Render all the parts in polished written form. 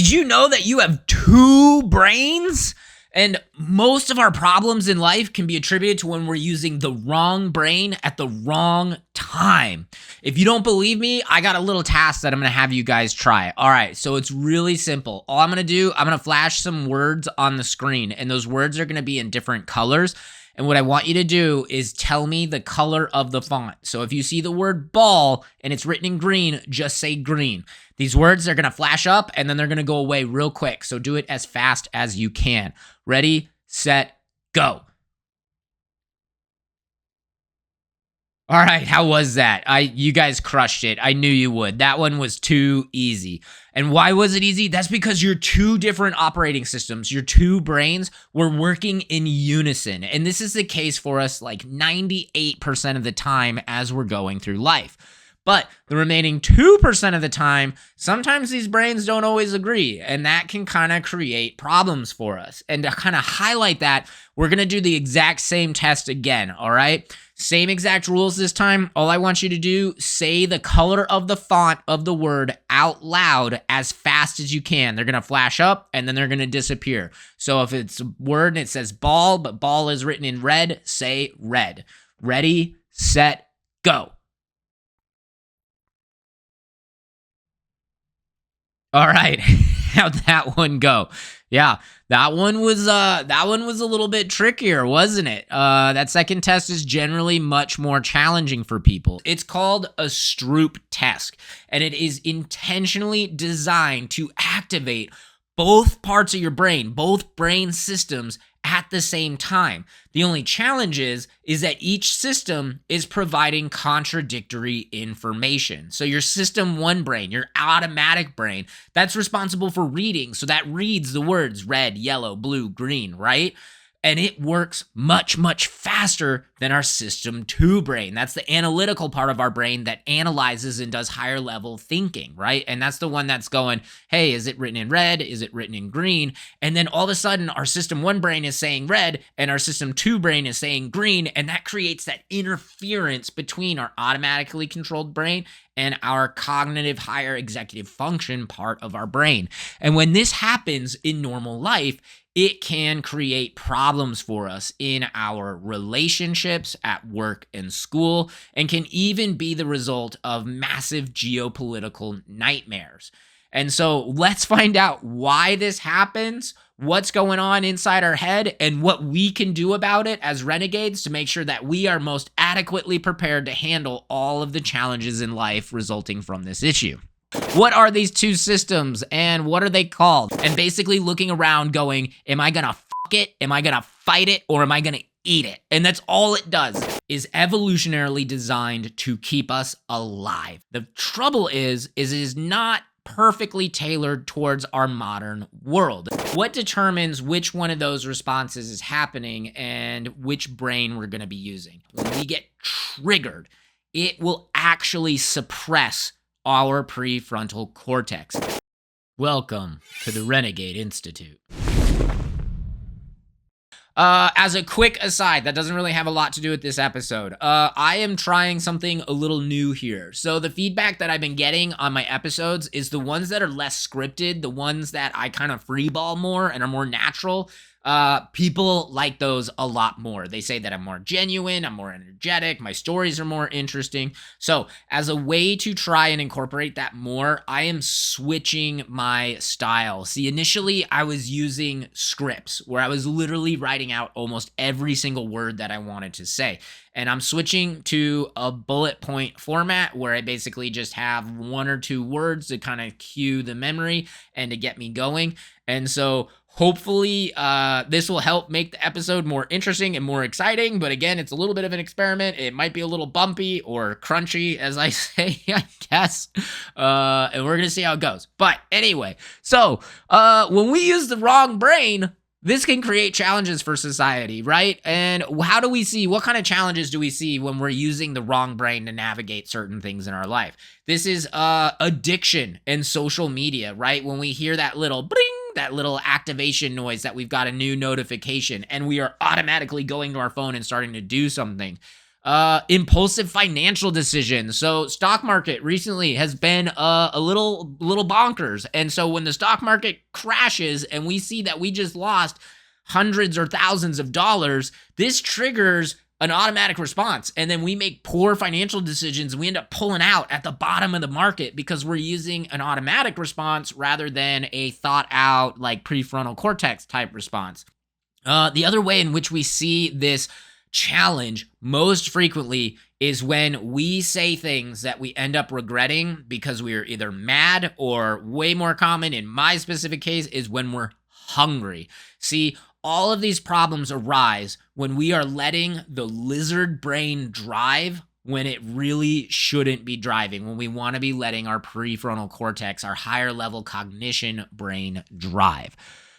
Did you know that you have two brains? And most of our problems in life can be attributed to when we're using the wrong brain at the wrong time. If you don't believe me, I got a little task that I'm going to have you guys try. All right, so it's really simple. All I'm going to do, I'm going to flash some words on the screen, and those words are going to be in different colors. And what I want you to do is tell me the color of the font. So if you see the word ball and it's written in green, just say green. These words are going to flash up and then they're going to go away real quick. So do it as fast as you can. Ready, set, go. All right, how was that? You guys crushed it. I knew you would. That one was too easy. And why was it easy? That's because your two different operating systems, your two brains, were working in unison. And this is the case for us like 98% of the time as we're going through life. But the remaining 2% of the time, sometimes these brains don't always agree, and that can kind of create problems for us. And to kind of highlight that, we're going to do the exact same test again, all right? Same exact rules this time. All I want you to do, say the color of the font of the word out loud as fast as you can. They're going to flash up, and then they're going to disappear. So if it's a word and it says ball, but ball is written in red, say red. Ready, set, go. All right, how'd that one go? Yeah, that one was a little bit trickier, wasn't it? That second test is generally much more challenging for people. It's called a Stroop test, and it is intentionally designed to activate both parts of your brain, both brain systems at the same time. The only challenge is that each system is providing contradictory information. So your system one brain, your automatic brain, that's responsible for reading. So that reads the words red, yellow, blue, green, right? And it works much, much faster than our system two brain. That's the analytical part of our brain that analyzes and does higher level thinking, right? And that's the one that's going, hey, is it written in red? Is it written in green? And then all of a sudden, our system one brain is saying red and our system two brain is saying green. And that creates that interference between our automatically controlled brain and our cognitive higher executive function part of our brain. And when this happens in normal life, it can create problems for us in our relationships at work and school, and can even be the result of massive geopolitical nightmares. And so let's find out why this happens, what's going on inside our head, and what we can do about it as renegades to make sure that we are most adequately prepared to handle all of the challenges in life resulting from this issue. What are these two systems and what are they called? And basically looking around going, am I gonna fuck it? Am I gonna fight it? Or am I gonna eat it? And that's all it does, is evolutionarily designed to keep us alive. The trouble is it is not perfectly tailored towards our modern world. What determines which one of those responses is happening and which brain we're gonna be using? When we get triggered, it will actually suppress our prefrontal cortex. Welcome to the Renegade Institute. As a quick aside, that doesn't really have a lot to do with this episode. I am trying something a little new here. So the feedback that I've been getting on my episodes is the ones that are less scripted, the ones that I kind of freeball more and are more natural. People like those a lot more. They say that I'm more genuine, I'm more energetic, my stories are more interesting. So as a way to try and incorporate that more, I am switching my style. See, initially I was using scripts where I was literally writing out almost every single word that I wanted to say. And I'm switching to a bullet point format where I basically just have one or two words to kind of cue the memory and to get me going. And so hopefully this will help make the episode more interesting and more exciting. But again, it's a little bit of an experiment. It might be a little bumpy or crunchy, as I say, I guess. And we're going to see how it goes. But anyway, so when we use the wrong brain, this can create challenges for society, right? And how do we see, what kind of challenges do we see when we're using the wrong brain to navigate certain things in our life? This is addiction and social media, right? When we hear that little bling, that little activation noise that we've got a new notification and we are automatically going to our phone and starting to do something. Impulsive financial decisions. So stock market recently has been a little bonkers. And so when the stock market crashes and we see that we just lost hundreds or thousands of dollars, this triggers an automatic response. And then we make poor financial decisions. We end up pulling out at the bottom of the market because we're using an automatic response rather than a thought out, like prefrontal cortex type response. The other way in which we see this challenge most frequently is when we say things that we end up regretting because we are either mad, or way more common in my specific case is when we're hungry. See, all of these problems arise when we are letting the lizard brain drive when it really shouldn't be driving, when we want to be letting our prefrontal cortex, our higher level cognition brain drive.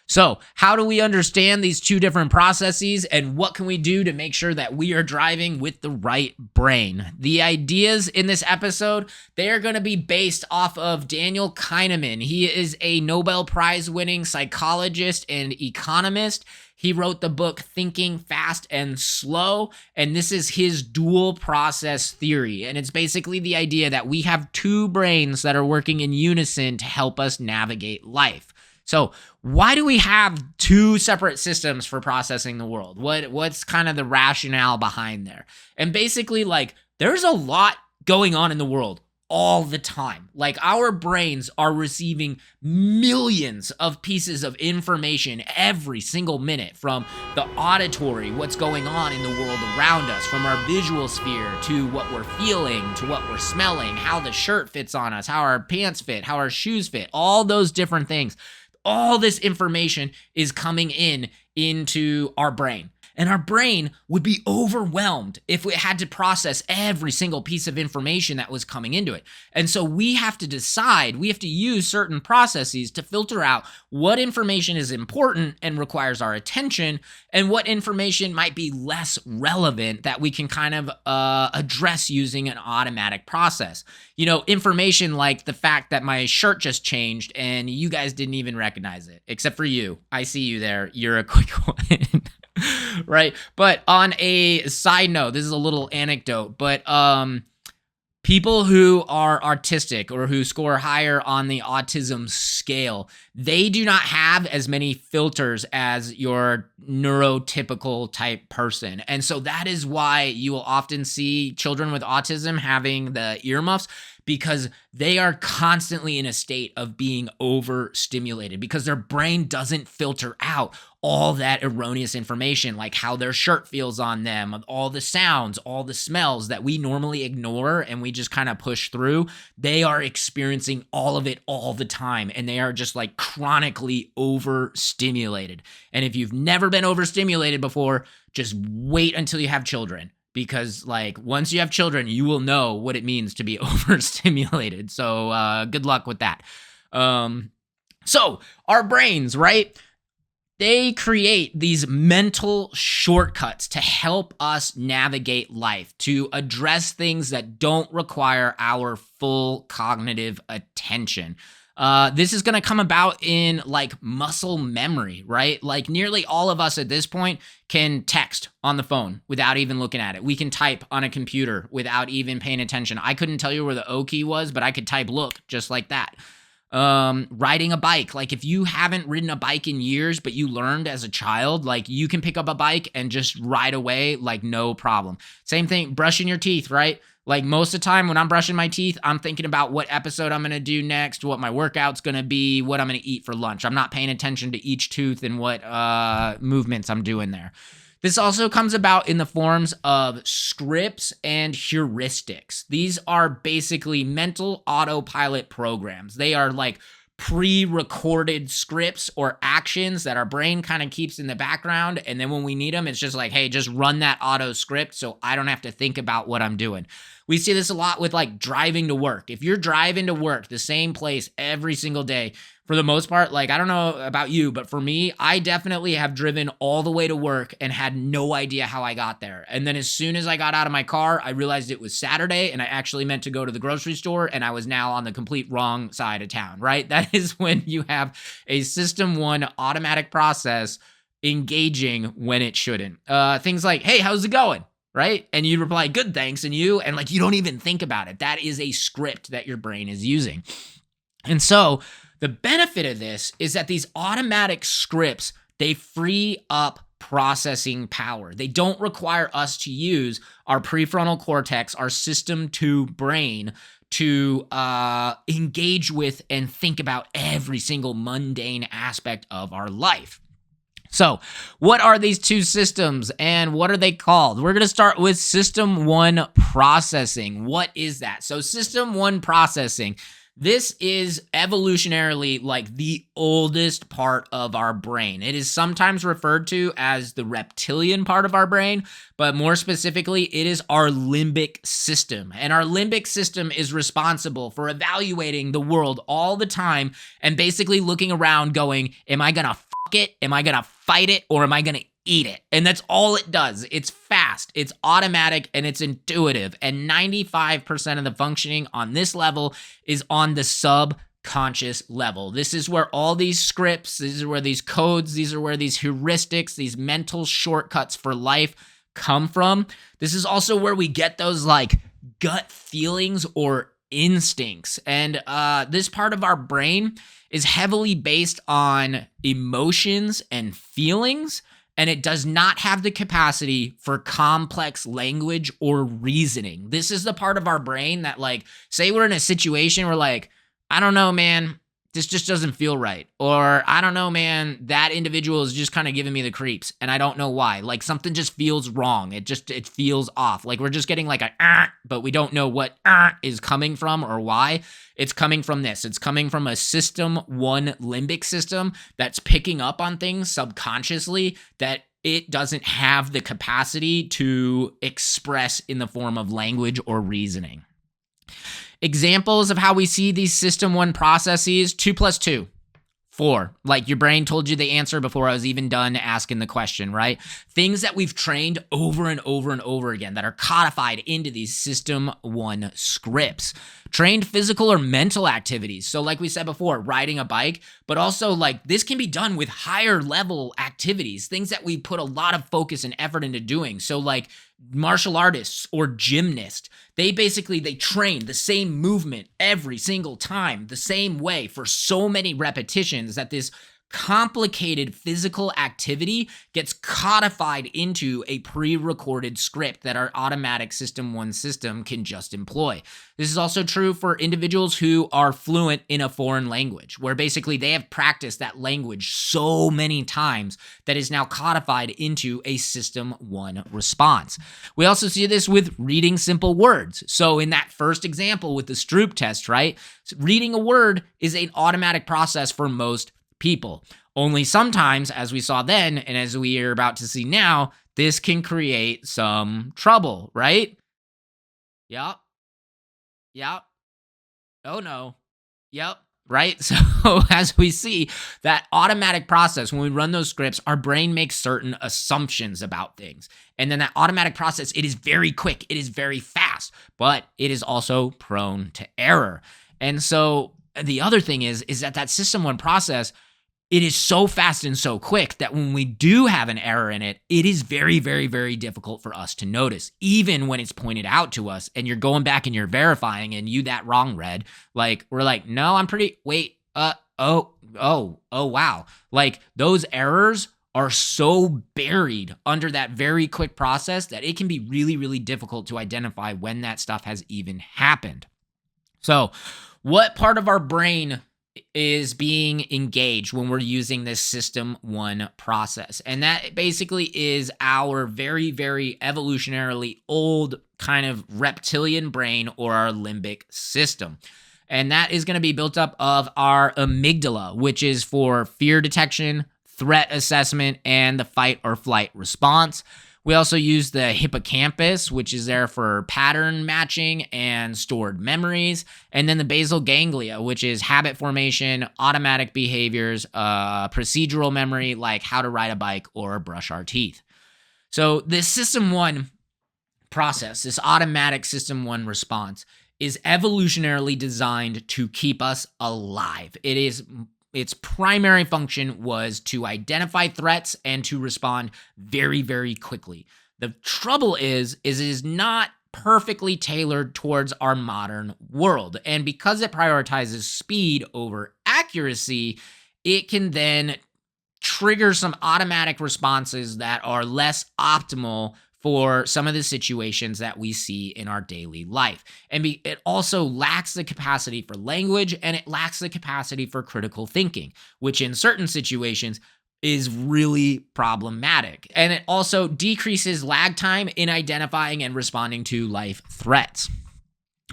So how do we understand these two different processes, and what can we do to make sure that we are driving with the right brain? The ideas in this episode, they are going to be based off of Daniel Kahneman. He is a Nobel Prize winning psychologist and economist. He wrote the book Thinking Fast and Slow, and this is his dual process theory. And it's basically the idea that we have two brains that are working in unison to help us navigate life. So why do we have two separate systems for processing the world? What's kind of the rationale behind there? And basically, like, there's a lot going on in the world all the time. Like, our brains are receiving millions of pieces of information every single minute, from the auditory, what's going on in the world around us, from our visual sphere to what we're feeling, to what we're smelling, how the shirt fits on us, how our pants fit, how our shoes fit, all those different things. All this information is coming into our brain. And our brain would be overwhelmed if we had to process every single piece of information that was coming into it. And so we have to decide, we have to use certain processes to filter out what information is important and requires our attention, and what information might be less relevant that we can kind of address using an automatic process. You know, information like the fact that my shirt just changed and you guys didn't even recognize it, except for you. I see you there. You're a quick one. Right. But on a side note, this is a little anecdote, but people who are autistic or who score higher on the autism scale, they do not have as many filters as your neurotypical type person. And so that is why you will often see children with autism having the earmuffs, because they are constantly in a state of being overstimulated because their brain doesn't filter out all that erroneous information, like how their shirt feels on them, all the sounds, all the smells that we normally ignore and we just kind of push through. They are experiencing all of it all the time, and they are just like chronically overstimulated. And if you've never been overstimulated before, just wait until you have children. Because, like, once you have children, you will know what it means to be overstimulated. So good luck with that. So our brains, right? They create these mental shortcuts to help us navigate life, to address things that don't require our full cognitive attention. This is going to come about in like muscle memory, right? Like nearly all of us at this point can text on the phone without even looking at it. We can type on a computer without even paying attention. I couldn't tell you where the O key was, but I could type look just like that. Riding a bike. Like if you haven't ridden a bike in years, but you learned as a child, like you can pick up a bike and just ride away like no problem. Same thing, brushing your teeth, right? Like most of the time when I'm brushing my teeth, I'm thinking about what episode I'm going to do next, what my workout's going to be, what I'm going to eat for lunch. I'm not paying attention to each tooth and what movements I'm doing there. This also comes about in the forms of scripts and heuristics. These are basically mental autopilot programs. They are like pre-recorded scripts or actions that our brain kind of keeps in the background. And then when we need them, it's just like, hey, just run that auto script so I don't have to think about what I'm doing. We see this a lot with like driving to work. If you're driving to work the same place every single day, for the most part, like I don't know about you, but for me, I definitely have driven all the way to work and had no idea how I got there. And then as soon as I got out of my car, I realized it was Saturday and I actually meant to go to the grocery store and I was now on the complete wrong side of town, right? That is when you have a system one automatic process engaging when it shouldn't. Things like, hey, how's it going? right? And you'd reply, good, thanks, and you, and like you don't even think about it. That is a script that your brain is using. And so the benefit of this is that these automatic scripts, they free up processing power. They don't require us to use our prefrontal cortex, our system 2 brain, to engage with and think about every single mundane aspect of our life. So, what are these two systems and what are they called? We're going to start with System 1 processing. What is that? So, System 1 processing, this is evolutionarily like the oldest part of our brain. It is sometimes referred to as the reptilian part of our brain, but more specifically, it is our limbic system. And our limbic system is responsible for evaluating the world all the time and basically looking around going, am I going to it? Am I going to fight it or am I going to eat it? And that's all it does. It's fast, it's automatic, and it's intuitive. And 95% of the functioning on this level is on the subconscious level. This is where all these scripts, these are where these codes, these are where these heuristics, these mental shortcuts for life come from. This is also where we get those like gut feelings or instincts. And this part of our brain is heavily based on emotions and feelings, and it does not have the capacity for complex language or reasoning. This is the part of our brain that, like, say we're in a situation where, like, I don't know, man, this just doesn't feel right. Or, I don't know, man, that individual is just kind of giving me the creeps, and I don't know why. Like, something just feels wrong. It feels off. Like, we're just getting like but we don't know what is coming from or why. It's coming from this. It's coming from a System 1 limbic system that's picking up on things subconsciously that it doesn't have the capacity to express in the form of language or reasoning. Examples of how we see these System 1 processes: 2 + 2, 4. Like your brain told you the answer before I was even done asking the question, right? Things that we've trained over and over and over again that are codified into these System 1 scripts. Trained physical or mental activities. So like we said before, riding a bike, but also like this can be done with higher level activities, things that we put a lot of focus and effort into doing. So like martial artists or gymnasts, they train the same movement every single time, the same way for so many repetitions that this complicated physical activity gets codified into a pre-recorded script that our automatic System 1 system can just employ. This is also true for individuals who are fluent in a foreign language, where basically they have practiced that language so many times that is now codified into a System 1 response. We also see this with reading simple words. So in that first example with the Stroop test, right? Reading a word is an automatic process for most people. Only sometimes, as we saw then, and as we are about to see now, this can create some trouble, right? Yep. Oh no. Yep. Right? So as we see, that automatic process, when we run those scripts, our brain makes certain assumptions about things. And then that automatic process, it is very quick, it is very fast, but it is also prone to error. And so the other thing is that System 1 process, it is so fast and so quick that when we do have an error in it, it is very, very, very difficult for us to notice, even when it's pointed out to us and you're going back and you're verifying and you that wrong read. Like, we're like, no, I'm pretty, wait, oh, wow. Like those errors are so buried under that very quick process that it can be really, really difficult to identify when that stuff has even happened. So what part of our brain is being engaged when we're using this System 1 process? And that basically is our very, very evolutionarily old kind of reptilian brain, or our limbic system. And that is going to be built up of our amygdala, which is for fear detection, threat assessment, and the fight or flight response. We also use the hippocampus, which is there for pattern matching and stored memories. And then the basal ganglia, which is habit formation, automatic behaviors, procedural memory, like how to ride a bike or brush our teeth. So this System 1 process, this automatic System 1 response, is evolutionarily designed to keep us alive. Its primary function was to identify threats and to respond very, very quickly. The trouble is it is not perfectly tailored towards our modern world. And because it prioritizes speed over accuracy, it can then trigger some automatic responses that are less optimal for some of the situations that we see in our daily life. And it also lacks the capacity for language, and it lacks the capacity for critical thinking, which in certain situations is really problematic. And it also decreases lag time in identifying and responding to life threats.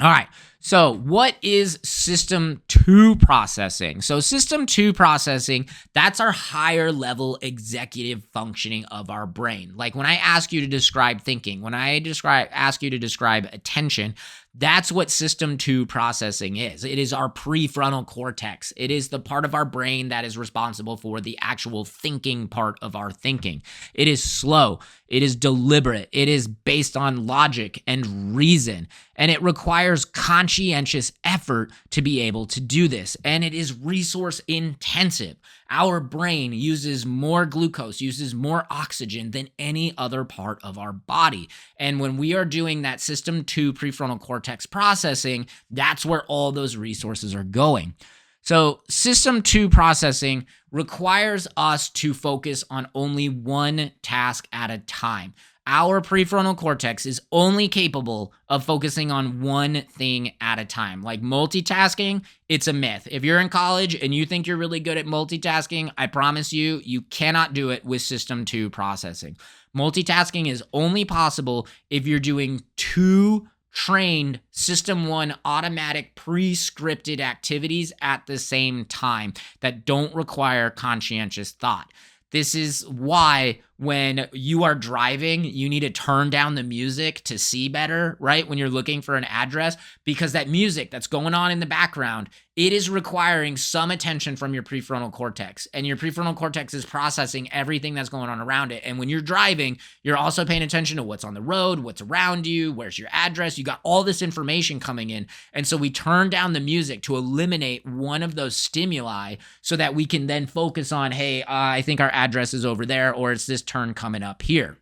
All right, so what is system 2 processing? So system 2 processing, that's our higher level executive functioning of our brain. Like when I ask you to describe thinking, when I ask you to describe attention, that's what system 2 processing is. It is our prefrontal cortex. It is the part of our brain that is responsible for the actual thinking part of our thinking. It is slow. It is deliberate. It is based on logic and reason. And it requires conscientious effort to be able to do this. And it is resource intensive. Our brain uses more glucose, uses more oxygen than any other part of our body. And when we are doing that system 2 prefrontal cortex processing, that's where all those resources are going. So system 2 processing requires us to focus on only one task at a time. Our prefrontal cortex is only capable of focusing on one thing at a time. Like multitasking, it's a myth. If you're in college and you think you're really good at multitasking, I promise you, you cannot do it with system 2 processing. Multitasking is only possible if you're doing 2 trained system 1 automatic pre-scripted activities at the same time that don't require conscientious thought. This is why when you are driving, you need to turn down the music to see better, right? When you're looking for an address, because that music that's going on in the background, it is requiring some attention from your prefrontal cortex. And your prefrontal cortex is processing everything that's going on around it. And when you're driving, you're also paying attention to what's on the road, what's around you, where's your address. You got all this information coming in. And so we turn down the music to eliminate one of those stimuli so that we can then focus on, hey, I think our address is over there, or it's this turn coming up here.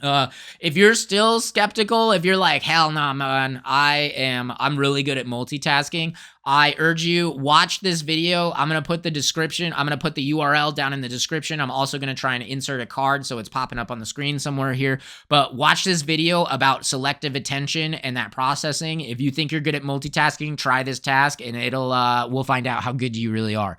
If you're still skeptical, if you're like, hell no, man, I'm really good at multitasking, I urge you, watch this video. I'm going to put the URL down in the description. I'm also going to try and insert a card so it's popping up on the screen somewhere here. But watch this video about selective attention and that processing. If you think you're good at multitasking, try this task and we'll find out how good you really are.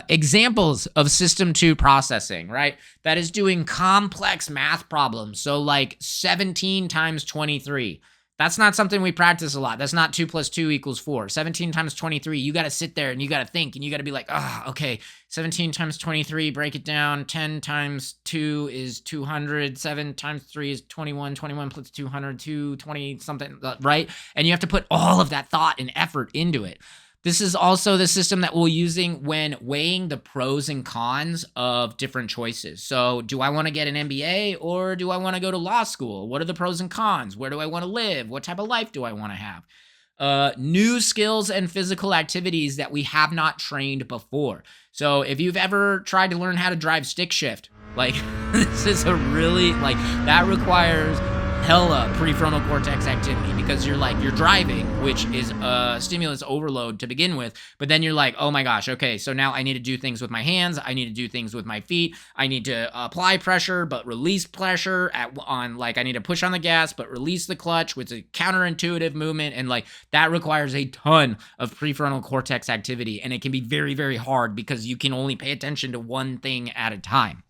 Examples of system 2 processing, right? That is doing complex math problems. So like 17 times 23. That's not something we practice a lot. That's not 2 + 2 = 4. 17 times 23, you got to sit there and you got to think and you got to be like, okay, 17 times 23, break it down. 10 times 2 is 200. 7 times 3 is 21. 21 plus 200, 220 something, right? And you have to put all of that thought and effort into it. This is also the system that we're using when weighing the pros and cons of different choices. So do I want to get an MBA or do I want to go to law school? What are the pros and cons? Where do I want to live? What type of life do I want to have? New skills and physical activities that we have not trained before. So if you've ever tried to learn how to drive stick shift, like this is that requires hella prefrontal cortex activity because you're driving, which is a stimulus overload to begin with, but then you're like, oh my gosh, okay, so now I need to do things with my hands, I need to do things with my feet, I need to apply pressure but release pressure I need to push on the gas but release the clutch, which is a counterintuitive movement, and that requires a ton of prefrontal cortex activity, and it can be very, very hard because you can only pay attention to one thing at a time.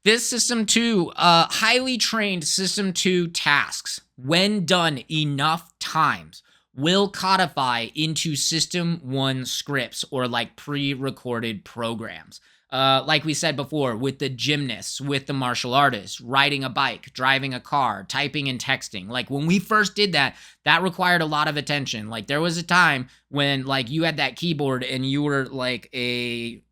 This system 2, highly trained system 2 tasks, when done enough times, will codify into system 1 scripts or pre-recorded programs. Like we said before, with the gymnasts, with the martial artists, riding a bike, driving a car, typing and texting. When we first did that, that required a lot of attention. There was a time when you had that keyboard and you were a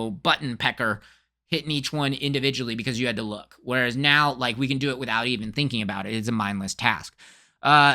button pecker, hitting each one individually because you had to look. Whereas now, we can do it without even thinking about it. It's a mindless task.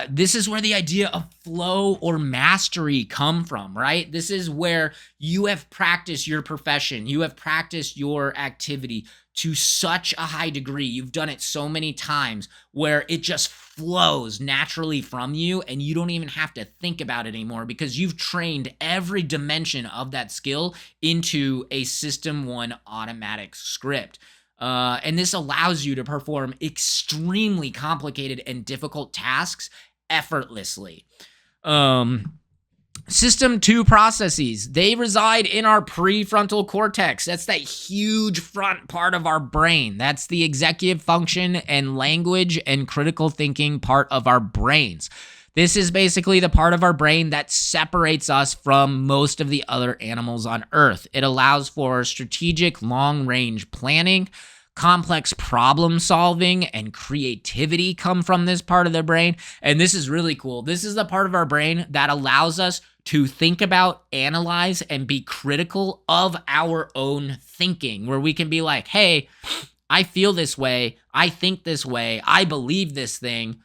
This is where the idea of flow or mastery come from, right? This is where you have practiced your profession, you have practiced your activity to such a high degree. You've done it so many times where it just flows naturally from you and you don't even have to think about it anymore because you've trained every dimension of that skill into a System 1 automatic script. And this allows you to perform extremely complicated and difficult tasks effortlessly. System 2 processes, they reside in our prefrontal cortex. That's that huge front part of our brain. That's the executive function and language and critical thinking part of our brains. This is basically the part of our brain that separates us from most of the other animals on Earth. It allows for strategic long-range planning. Complex problem solving and creativity come from this part of the brain. And this is really cool. This is the part of our brain that allows us to think about, analyze, and be critical of our own thinking, where we can be like, hey, I feel this way, I think this way, I believe this thing,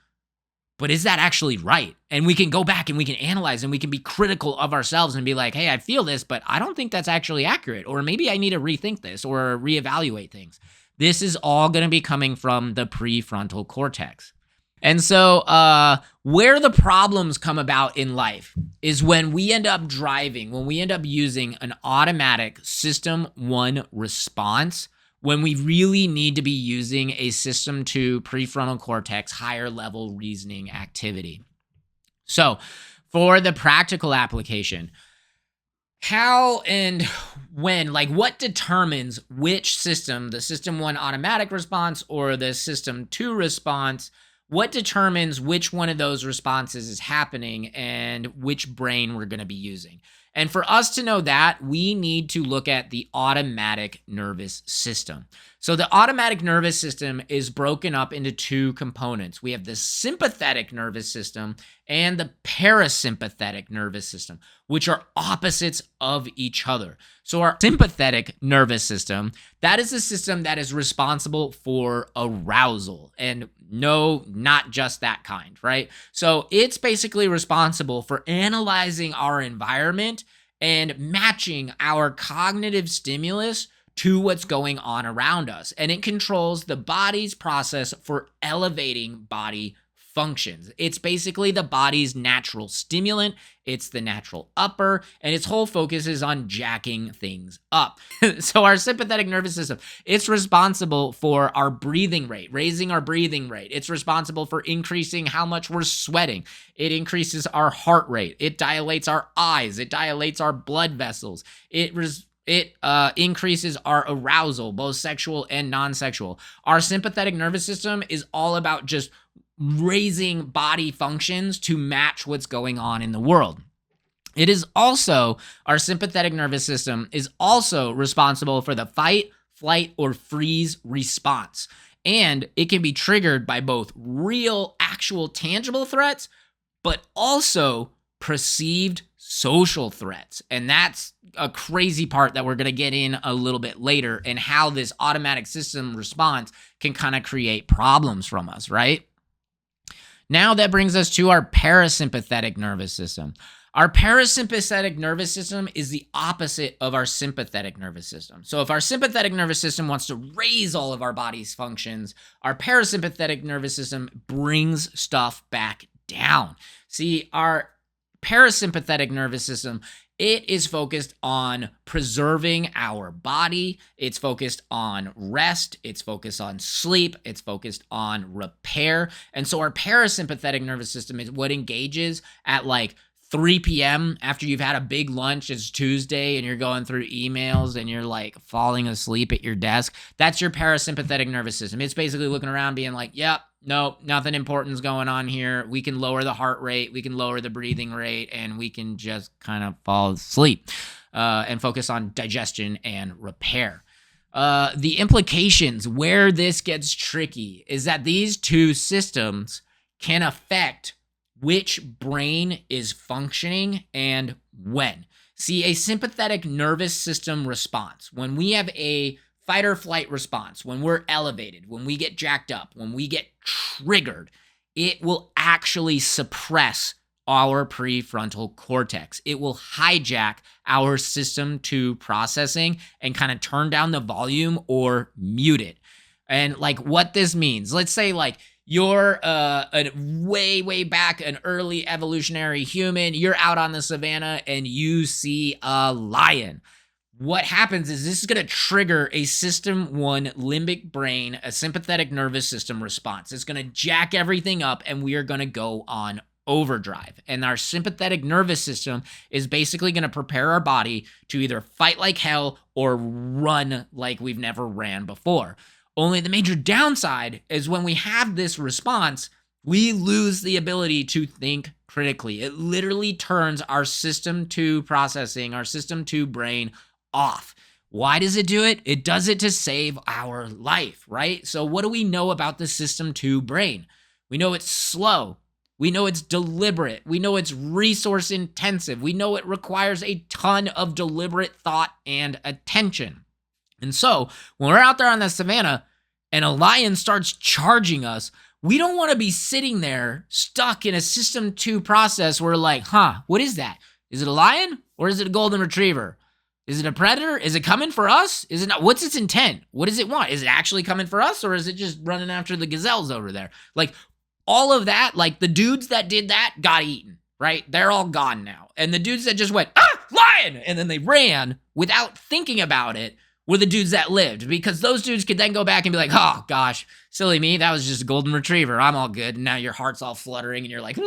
but is that actually right? And we can go back and we can analyze and we can be critical of ourselves and be like, hey, I feel this, but I don't think that's actually accurate. Or maybe I need to rethink this or reevaluate things. This is all going to be coming from the prefrontal cortex. And so where the problems come about in life is when we end up driving, when we end up using an automatic System 1 response, when we really need to be using a System 2 prefrontal cortex higher level reasoning activity. So for the practical application, how and when, like what determines which system, the System 1 automatic response or the System 2 response, what determines which one of those responses is happening and which brain we're going to be using? And for us to know that, we need to look at the automatic nervous system. So the automatic nervous system is broken up into two components. We have the sympathetic nervous system and the parasympathetic nervous system, which are opposites of each other. So our sympathetic nervous system, that is the system that is responsible for arousal. And no, not just that kind, right? So it's basically responsible for analyzing our environment and matching our cognitive stimulus to what's going on around us. And it controls the body's process for elevating body functions. It's basically the body's natural stimulant. It's the natural upper, and its whole focus is on jacking things up. So our sympathetic nervous system, it's responsible for our breathing rate, raising our breathing rate. It's responsible for increasing how much we're sweating. It increases our heart rate. It dilates our eyes. It dilates our blood vessels. It increases our arousal, both sexual and non-sexual. Our sympathetic nervous system is all about just raising body functions to match what's going on in the world. It is also, our sympathetic nervous system is also responsible for the fight, flight, or freeze response. And it can be triggered by both real, actual, tangible threats, but also perceived social threats. And that's a crazy part that we're going to get in a little bit later, and how this automatic system response can kind of create problems from us, right? Now that brings us to our parasympathetic nervous system. Our parasympathetic nervous system is the opposite of our sympathetic nervous system. So if our sympathetic nervous system wants to raise all of our body's functions, our parasympathetic nervous system brings stuff back down. See, our parasympathetic nervous system, it is focused on preserving our body. It's focused on rest. It's focused on sleep. It's focused on repair. And so our parasympathetic nervous system is what engages at like 3 p.m. after you've had a big lunch. It's Tuesday and you're going through emails and you're like falling asleep at your desk. That's your parasympathetic nervous system. It's basically looking around being like, yep, nope, nothing important's going on here. We can lower the heart rate, we can lower the breathing rate, and we can just kind of fall asleep and focus on digestion and repair. The implications where this gets tricky is that these two systems can affect which brain is functioning and when. See, a sympathetic nervous system response, when we have a fight or flight response, when we're elevated, when we get jacked up, when we get triggered, it will actually suppress our prefrontal cortex. It will hijack our system 2 processing and kind of turn down the volume or mute it. And like what this means, let's say like you're a way back, an early evolutionary human, you're out on the savannah and you see a lion. What happens is this is going to trigger a system 1 limbic brain, a sympathetic nervous system response. It's going to jack everything up and we are going to go on overdrive. And our sympathetic nervous system is basically going to prepare our body to either fight like hell or run like we've never ran before. Only the major downside is when we have this response, we lose the ability to think critically. It literally turns our system 2 processing, our system 2 brain off. Why does it do it? It does it to save our life, right? So what do we know about the system 2 brain? We know it's slow. We know it's deliberate. We know it's resource intensive. We know it requires a ton of deliberate thought and attention. And so when we're out there on the savannah and a lion starts charging us, we don't want to be sitting there stuck in a system 2 process where like, what is that? Is it a lion or is it a golden retriever? Is it a predator? Is it coming for us? Is it not? What's its intent? What does it want? Is it actually coming for us or is it just running after the gazelles over there? Like all of that, like the dudes that did that got eaten, right? They're all gone now. And the dudes that just went, lion! And then they ran without thinking about it were the dudes that lived, because those dudes could then go back and be like, oh gosh, silly me, that was just a golden retriever. I'm all good. And now your heart's all fluttering and you're like,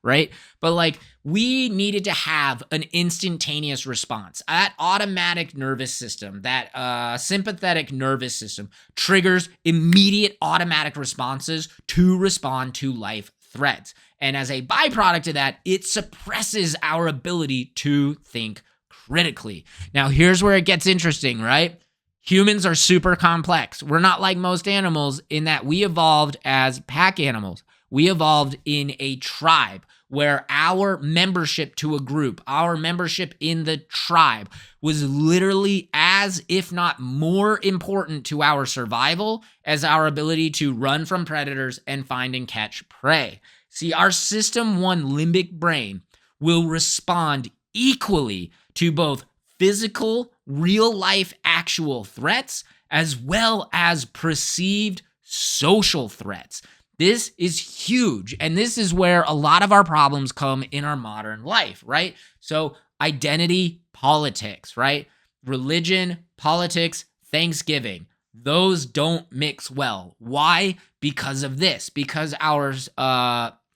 right? But like we needed to have an instantaneous response. That automatic nervous system, that sympathetic nervous system triggers immediate automatic responses to respond to life threats. And as a byproduct of that, it suppresses our ability to think critically. Now, here's where it gets interesting, right? Humans are super complex. We're not like most animals in that we evolved as pack animals. We evolved in a tribe where our membership to a group, our membership in the tribe was literally as, if not more important to our survival as our ability to run from predators and find and catch prey. See, our system 1 limbic brain will respond equally to both physical, real-life, actual threats, as well as perceived social threats. This is huge, and this is where a lot of our problems come in our modern life, right? So identity politics, right? Religion, politics, Thanksgiving. Those don't mix well. Why? Because of this. Because our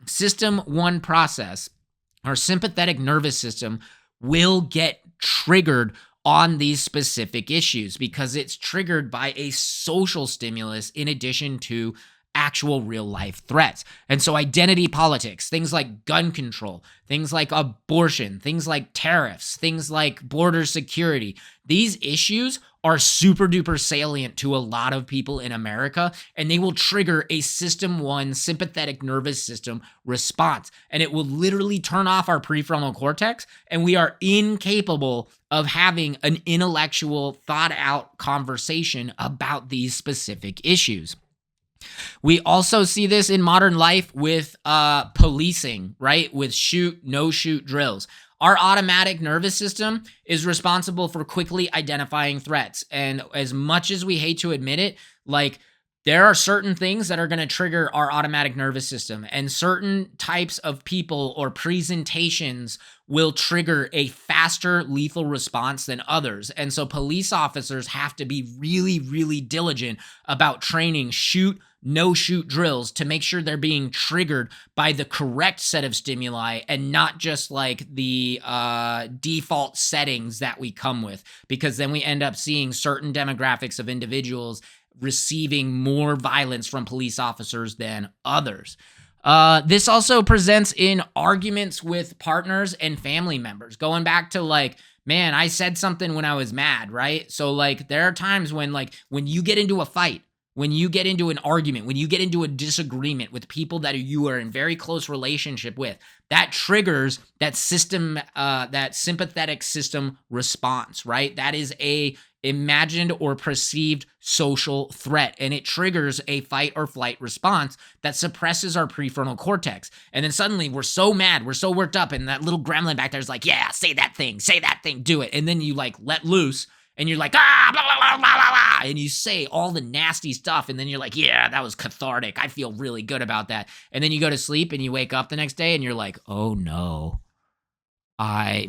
system 1 process, our sympathetic nervous system, will get triggered on these specific issues because it's triggered by a social stimulus in addition to actual real life threats. And so identity politics, things like gun control, things like abortion, things like tariffs, things like border security, these issues are super duper salient to a lot of people in America, and they will trigger a system 1 sympathetic nervous system response. And it will literally turn off our prefrontal cortex, and we are incapable of having an intellectual, thought out conversation about these specific issues. We also see this in modern life with policing, right? With shoot, no shoot drills. Our automatic nervous system is responsible for quickly identifying threats. And as much as we hate to admit it, like there are certain things that are going to trigger our automatic nervous system, and certain types of people or presentations will trigger a faster lethal response than others. And so police officers have to be really, really diligent about training shoot, no shoot drills to make sure they're being triggered by the correct set of stimuli and not just like the default settings that we come with, because then we end up seeing certain demographics of individuals receiving more violence from police officers than others. This also presents in arguments with partners and family members, going back to like, man, I said something when I was mad, right? So like there are times when like when you get into a fight, when you get into an argument, when you get into a disagreement with people that you are in very close relationship with, that triggers that system, that sympathetic system response, right? That is a imagined or perceived social threat, and it triggers a fight or flight response that suppresses our prefrontal cortex. And then suddenly we're so mad, we're so worked up, and that little gremlin back there is like, yeah, say that thing, do it. And then you like let loose, and you're like, ah, blah, blah, blah, blah, blah, and you say all the nasty stuff, and then you're like, yeah, that was cathartic. I feel really good about that. And then you go to sleep, and you wake up the next day, and you're like, oh no,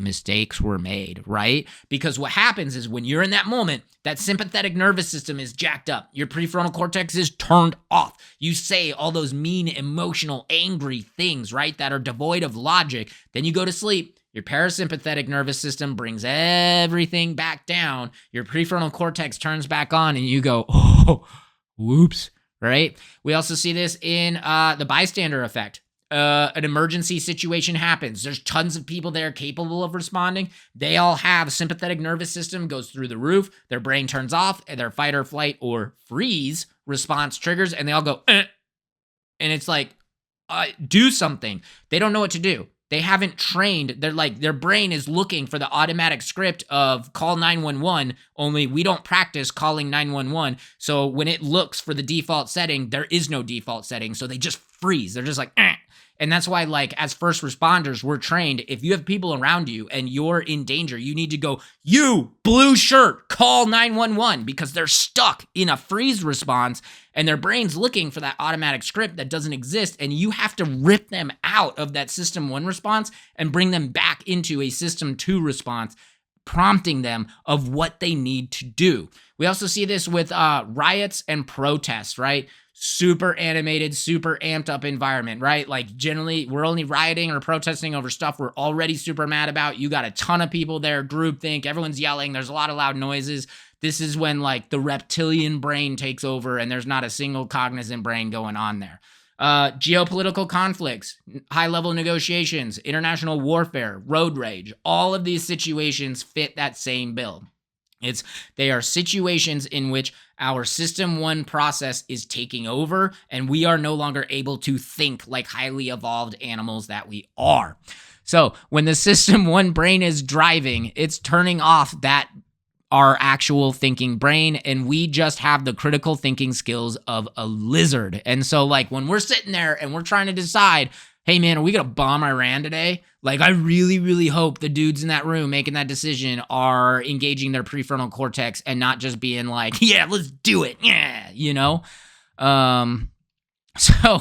mistakes were made, right? Because what happens is when you're in that moment, that sympathetic nervous system is jacked up. Your prefrontal cortex is turned off. You say all those mean, emotional, angry things, right? That are devoid of logic. Then you go to sleep. Your parasympathetic nervous system brings everything back down. Your prefrontal cortex turns back on, and you go, oh, whoops, right? We also see this in the bystander effect. An emergency situation happens. There's tons of people there capable of responding. They all have sympathetic nervous system goes through the roof. Their brain turns off, and their fight or flight or freeze response triggers, and they all go, and it's like, do something. They don't know what to do. They haven't trained. They're like, their brain is looking for the automatic script of call 911, only we don't practice calling 911. So when it looks for the default setting, there is no default setting. So they just freeze. They're just like, eh. And that's why, like, as first responders, we're trained. If you have people around you and you're in danger, you need to go, you blue shirt, call 911, because they're stuck in a freeze response and their brain's looking for that automatic script that doesn't exist. And you have to rip them out of that system 1 response and bring them back into a system 2 response, prompting them of what they need to do. We also see this with riots and protests, right? Super animated, super amped up environment, right? Like generally we're only rioting or protesting over stuff we're already super mad about. You got a ton of people there, groupthink, everyone's yelling, there's a lot of loud noises. This is when like the reptilian brain takes over and there's not a single cognizant brain going on there. Geopolitical conflicts, high-level negotiations, international warfare, road rage, all of these situations fit that same bill. They are situations in which our system 1 process is taking over and we are no longer able to think like highly evolved animals that we are. So when the system 1 brain is driving, it's turning off our actual thinking brain, and we just have the critical thinking skills of a lizard. And so like when we're sitting there and we're trying to decide, hey man, are we going to bomb Iran today? Like I really, really hope the dudes in that room making that decision are engaging their prefrontal cortex and not just being like, yeah, let's do it. Yeah, you know? So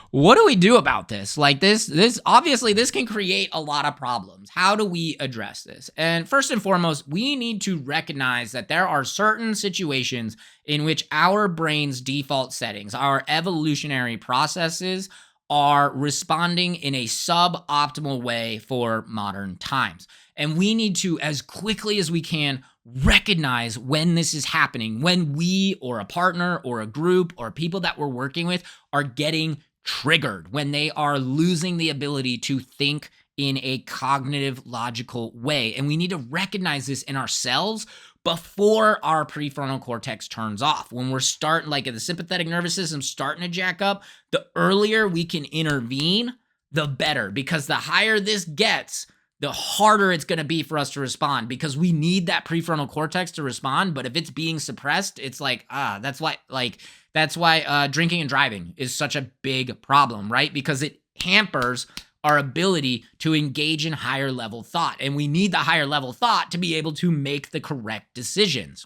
what do we do about this? Like this obviously this can create a lot of problems. How do we address this? And first and foremost, we need to recognize that there are certain situations in which our brain's default settings, our evolutionary processes, are responding in a suboptimal way for modern times. And we need to, as quickly as we can, recognize when this is happening, when we or a partner or a group or people that we're working with are getting triggered, when they are losing the ability to think in a cognitive, logical way. And we need to recognize this in ourselves before our prefrontal cortex turns off. When we're starting, like if the sympathetic nervous system starting to jack up, the earlier we can intervene, the better, because the higher this gets, the harder it's going to be for us to respond, because we need that prefrontal cortex to respond. But if it's being suppressed, it's like, that's why drinking and driving is such a big problem, right? Because it hampers our ability to engage in higher level thought. And we need the higher level thought to be able to make the correct decisions.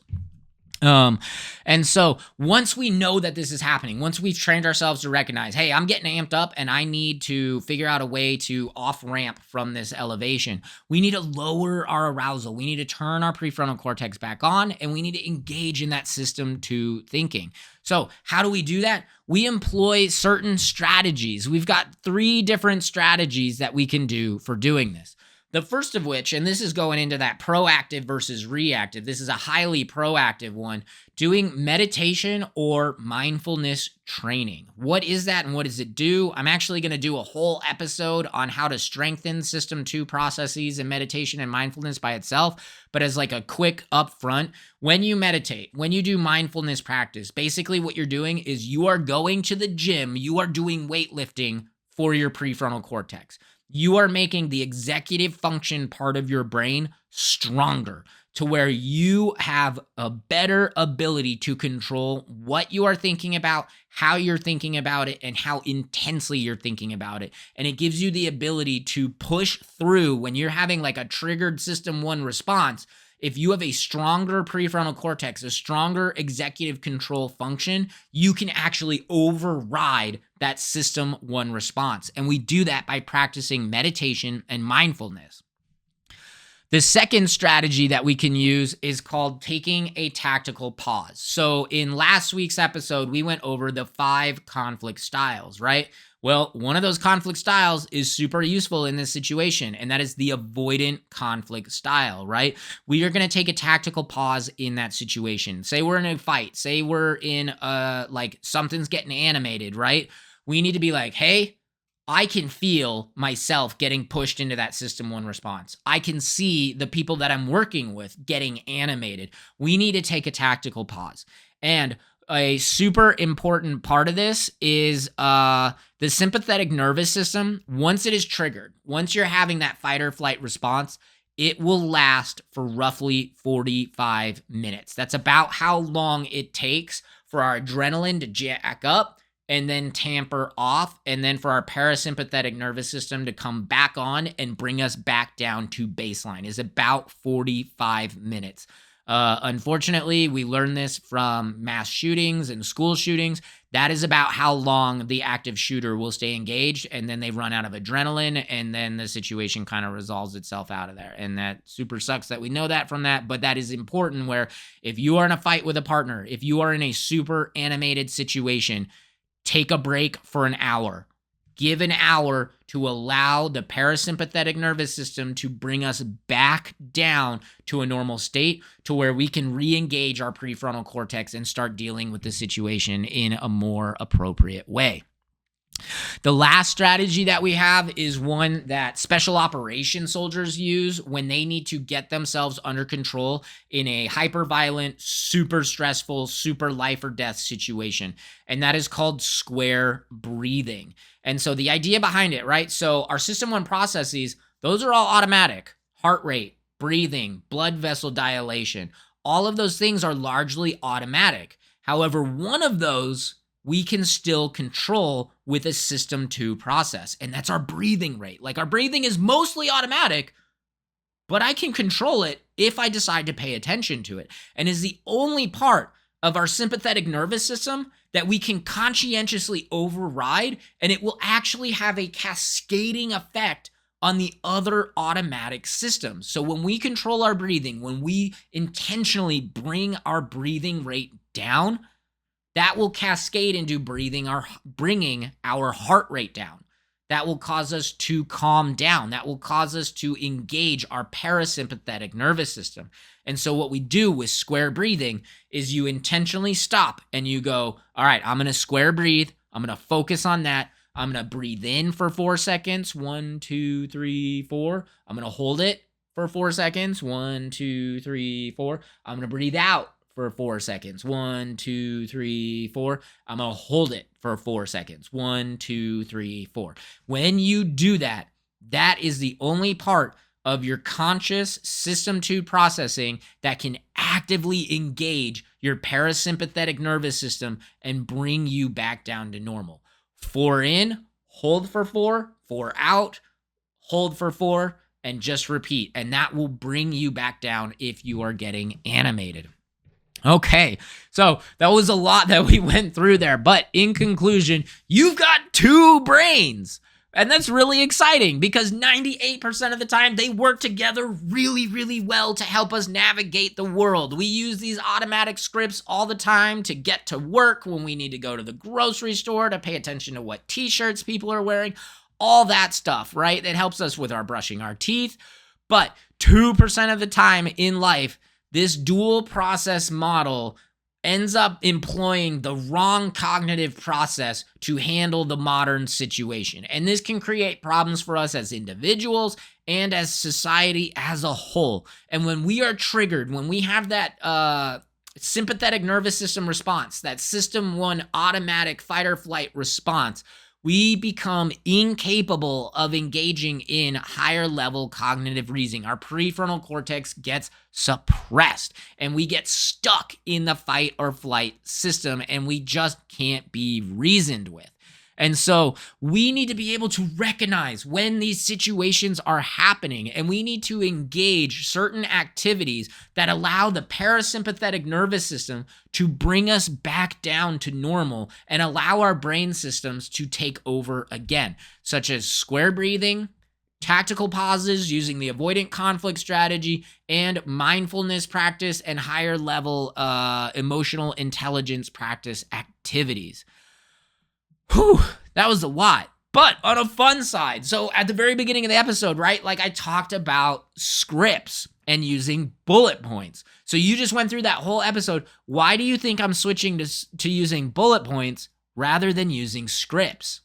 And so once we know that this is happening, once we've trained ourselves to recognize, hey, I'm getting amped up and I need to figure out a way to off ramp from this elevation, we need to lower our arousal. We need to turn our prefrontal cortex back on, and we need to engage in that system 2 thinking. So how do we do that? We employ certain strategies. We've got 3 different strategies that we can do for doing this. The first of which, and this is going into that proactive versus reactive, this is a highly proactive one, doing meditation or mindfulness training. What is that and what does it do? I'm actually going to do a whole episode on how to strengthen system 2 processes and meditation and mindfulness by itself. But as like a quick upfront, when you meditate, when you do mindfulness practice, basically what you're doing is you are going to the gym, you are doing weightlifting for your prefrontal cortex. you are making the executive function part of your brain stronger to where you have a better ability to control what you are thinking about, how you're thinking about it, and how intensely you're thinking about it. And it gives you the ability to push through when you're having like a triggered system 1 response. If you have a stronger prefrontal cortex, a stronger executive control function, you can actually override that system 1 response. And we do that by practicing meditation and mindfulness. The second strategy that we can use is called taking a tactical pause. So in last week's episode, we went over the 5 conflict styles, right? Well, one of those conflict styles is super useful in this situation, and that is the avoidant conflict style, right? We are going to take a tactical pause in that situation. Say we're in a fight. Say we're in like something's getting animated, right? We need to be like, hey, I can feel myself getting pushed into that system 1 response. I can see the people that I'm working with getting animated. We need to take a tactical pause. And a super important part of this is the sympathetic nervous system. Once it is triggered, once you're having that fight or flight response, it will last for roughly 45 minutes. That's about how long it takes for our adrenaline to jack up and then tamper off, and then for our parasympathetic nervous system to come back on and bring us back down to baseline is about 45 minutes. Unfortunately, we learned this from mass shootings and school shootings. That is about how long the active shooter will stay engaged, and then they run out of adrenaline, and then the situation kind of resolves itself out of there. And that super sucks that we know that from that, but that is important where if you are in a fight with a partner, if you are in a super animated situation, take a break for an hour. Give an hour to allow the parasympathetic nervous system to bring us back down to a normal state to where we can re-engage our prefrontal cortex and start dealing with the situation in a more appropriate way. The last strategy that we have is one that special operations soldiers use when they need to get themselves under control in a hyper-violent, super stressful, super life or death situation. And that is called square breathing. And so the idea behind it, right? So our system 1 processes, those are all automatic. Heart rate, breathing, blood vessel dilation, all of those things are largely automatic. However, one of those we can still control with a system 2 process, and that's our breathing rate. Like our breathing is mostly automatic, but I can control it if I decide to pay attention to it, and is the only part of our sympathetic nervous system that we can conscientiously override, and it will actually have a cascading effect on the other automatic systems. So when we control our breathing, when we intentionally bring our breathing rate down, that will cascade into bringing our heart rate down. That will cause us to calm down. That will cause us to engage our parasympathetic nervous system. And so what we do with square breathing is you intentionally stop and you go, all right, I'm going to square breathe. I'm going to focus on that. I'm going to breathe in for 4 seconds. 1, 2, 3, 4. I'm going to hold it for 4 seconds. 1, 2, 3, 4. I'm going to breathe out for 4 seconds. 1, 2, 3, 4. I'm going to hold it for 4 seconds. 1, 2, 3, 4. When you do that, that is the only part of your conscious system 2 processing that can actively engage your parasympathetic nervous system and bring you back down to normal. 4 in, hold for 4, 4 out, hold for 4, and just repeat. And that will bring you back down if you are getting animated. Okay, so that was a lot that we went through there, but in conclusion, you've got 2 brains, and that's really exciting because 98% of the time they work together really, really well to help us navigate the world. We use these automatic scripts all the time to get to work, when we need to go to the grocery store, to pay attention to what t-shirts people are wearing, all that stuff, right? That helps us with our brushing our teeth, but 2% of the time in life, this dual process model ends up employing the wrong cognitive process to handle the modern situation. And this can create problems for us as individuals and as society as a whole. And when we are triggered, when we have that sympathetic nervous system response, that system 1 automatic fight or flight response, we become incapable of engaging in higher level cognitive reasoning. Our prefrontal cortex gets suppressed and we get stuck in the fight or flight system and we just can't be reasoned with. And so we need to be able to recognize when these situations are happening, and we need to engage certain activities that allow the parasympathetic nervous system to bring us back down to normal and allow our brain systems to take over again, such as square breathing, tactical pauses using the avoidant conflict strategy, and mindfulness practice and higher level emotional intelligence practice activities. Whew, that was a lot. But on a fun side, so at the very beginning of the episode, right, like I talked about scripts and using bullet points. So you just went through that whole episode. Why do you think I'm switching to using bullet points rather than using scripts?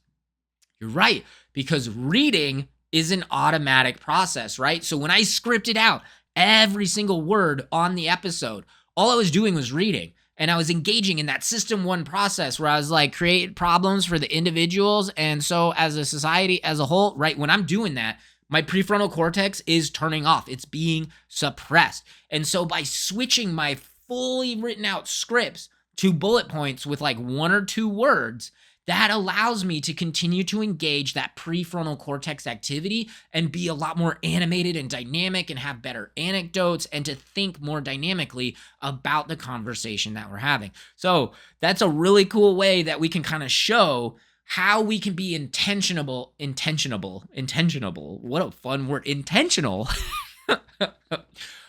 You're right, because reading is an automatic process, right? So when I scripted out every single word on the episode, all I was doing was reading. And I was engaging in that system one process where I was like, create problems for the individuals. And so as a society as a whole, right, when I'm doing that, my prefrontal cortex is turning off. It's being suppressed. And so by switching my fully written out scripts to bullet points with like 1 or 2 words, that allows me to continue to engage that prefrontal cortex activity and be a lot more animated and dynamic and have better anecdotes and to think more dynamically about the conversation that we're having. So that's a really cool way that we can kind of show how we can be intentional. What a fun word, intentional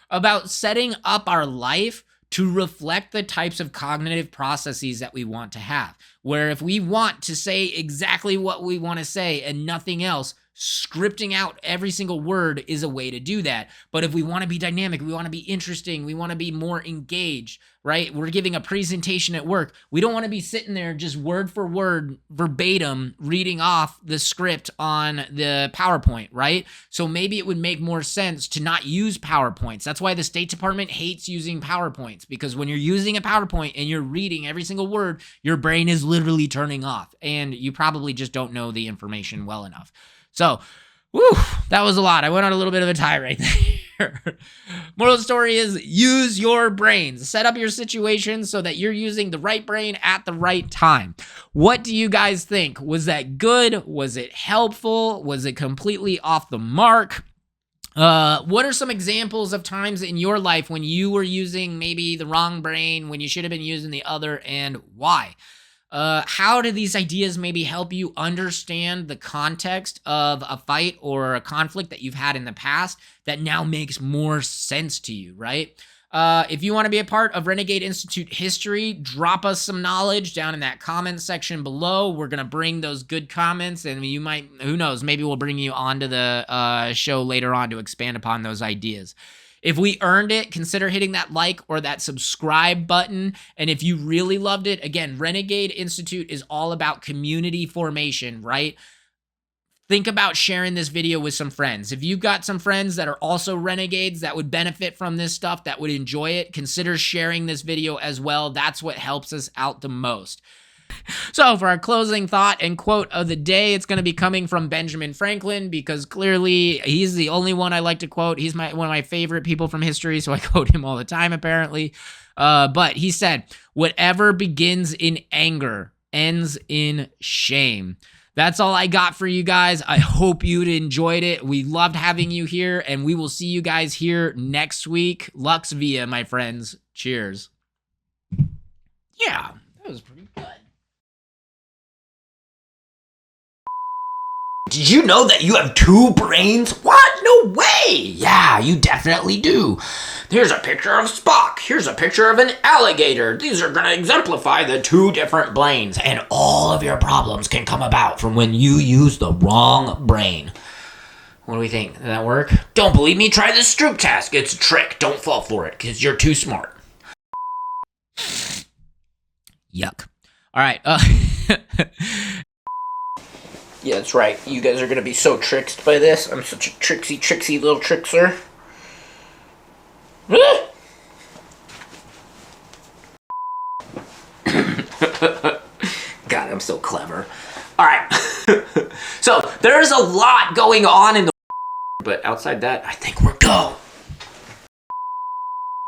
about setting up our life to reflect the types of cognitive processes that we want to have. Where if we want to say exactly what we want to say and nothing else, scripting out every single word is a way to do that. But if we want to be dynamic, we want to be interesting, we want to be more engaged, right? We're giving a presentation at work. We don't want to be sitting there just word for word, verbatim, reading off the script on the PowerPoint, right? So maybe it would make more sense to not use PowerPoints. That's why the State Department hates using PowerPoints, because when you're using a PowerPoint and you're reading every single word, your brain is literally turning off and you probably just don't know the information well enough. So, whew, that was a lot. I went on a little bit of a tirade there. Moral of the story is use your brains. Set up your situation so that you're using the right brain at the right time. What do you guys think? Was that good? Was it helpful? Was it completely off the mark? What are some examples of times in your life when you were using maybe the wrong brain, when you should have been using the other, and why? How do these ideas maybe help you understand the context of a fight or a conflict that you've had in the past that now makes more sense to you, right? If you want to be a part of Renegade Institute history, drop us some knowledge down in that comment section below. We're going to bring those good comments, and you might, who knows, maybe we'll bring you onto the show later on to expand upon those ideas. If we earned it, consider hitting that like or that subscribe button. And if you really loved it, again, Renegade Institute is all about community formation, right? Think about sharing this video with some friends. If you've got some friends that are also renegades that would benefit from this stuff, that would enjoy it, consider sharing this video as well. That's what helps us out the most. So for our closing thought and quote of the day, it's going to be coming from Benjamin Franklin, because clearly he's the only one I like to quote. He's one of my favorite people from history, so I quote him all the time, apparently. But he said, "Whatever begins in anger ends in shame." That's all I got for you guys. I hope you enjoyed it. We loved having you here, and we will see you guys here next week. Lux Via, my friends. Cheers. Yeah, that was pretty good. Did you know that you have 2 brains? What? No way! Yeah, you definitely do. Here's a picture of Spock. Here's a picture of an alligator. These are going to exemplify the 2 different brains. And all of your problems can come about from when you use the wrong brain. What do we think? Did that work? Don't believe me? Try the Stroop task. It's a trick. Don't fall for it, because you're too smart. Yuck. All right. Yeah, that's right. You guys are going to be so tricked by this. I'm such a tricksy little trickster. God, I'm so clever. All right. So there's a lot going on in the but outside that, I think we're go.